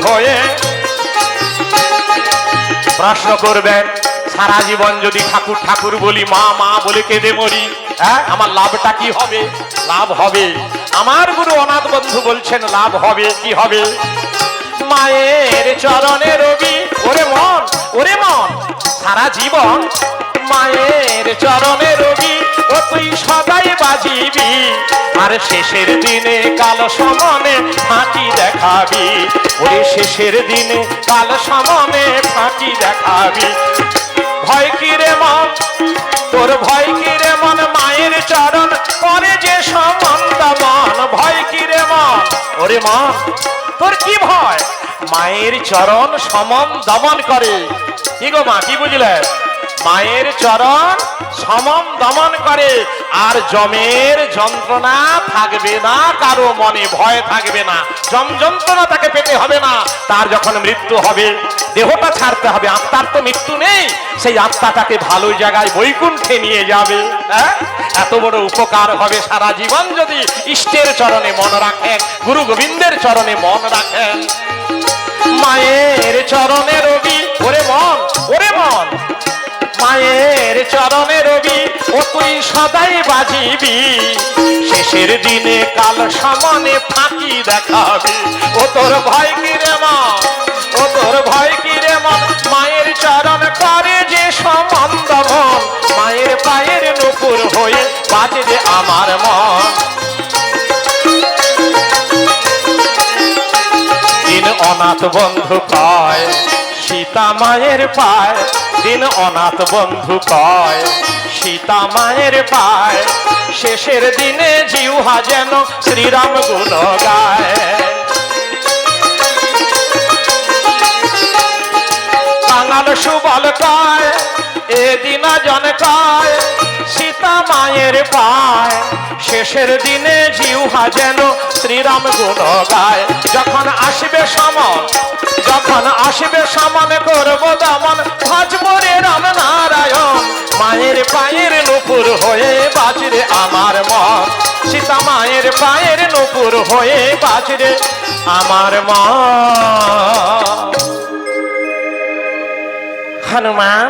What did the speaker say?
হয়ে। প্রশ্ন করবেন, সারা জীবন যদি ঠাকুর ঠাকুর বলি, মা মা বলে কেঁদে মরি, হ্যাঁ আমার লাভটা কি হবে? লাভ হবে। আমার গুরু অনাথ বন্ধু বলছেন লাভ হবে। কি হবে? মায়ের চরণে রবি। ওরে মন, ওরে মন, সারা জীবন মায়ের চরণে রবি, ও তুই সদাই বাজিবি, আর শেষের দিনে কাল সমনে ফাঁকি দেখাবি। ওরে শেষের দিনে কাল সমনে ফাঁকি দেখাবি। ভয় কি রে মন, তোর ভয় কি রে মন, মায়ের চরণ করে যে সমন দমন। ভয় কি রে মন, ওরে মন তোর কি ভয়? মায়ের চরণ সমন দমন করে। কি গো মা, কি বুঝলেন? মায়ের চরণ সমন দমন করে। আর যমের যন্ত্রণা থাকবে না কারো মনে, ভয় থাকবে না, যম যন্ত্রণা তাকে পেতে হবে না। তার যখন মৃত্যু হবে, দেহটা ছাড়তে হবে, আত্মার তো মৃত্যু নেই, সেই আত্মাটাকে ভালো জায়গায় বৈকুণ্ঠে নিয়ে যাবে। এত বড় উপকার হবে সারা জীবন যদি ইষ্টের চরণে মন রাখেন, গুরু গোবিন্দের চরণে মন রাখেন। মায়ের চরণে রবি। ওরে মন, ওরে মন, মায়ের চরণে রবি, ও তুই সদাই বাজিবি, শেষের দিনে কাল সমনে ফাঁকি দেখাবি। ও তোর ভয় কি রে মন, ও তোর ভয় কি রে মন, মায়ের চরণ করে যে সমন দমন, মায়ের পায়ের নুপুর হয়ে বাজবে আমার মন। দিন অনাথ বন্ধু কয় সীতা মায়ের পায়, দিন অনাথ বন্ধু কয় সীতা মায়ের পায়, শেষের দিনে জিহ্বা যেন শ্রীরাম গুণ গায়। কাঙাল সুবল কয় এদিন জন কয় সীতা মায়ের পায়, শেষের দিনে জিহ্বা যেন শ্রীরাম গুণ গায়। যখন আসবে সমন, যখন আসবে সমন করব দমন, ভজব রে রাম নারায়ণ, মায়ের পায়ের নুপুর হয়ে বাজরে আমার মন। সীতা মায়ের পায়ের নুপুর হয়ে বাজরে আমার মন। হনুমান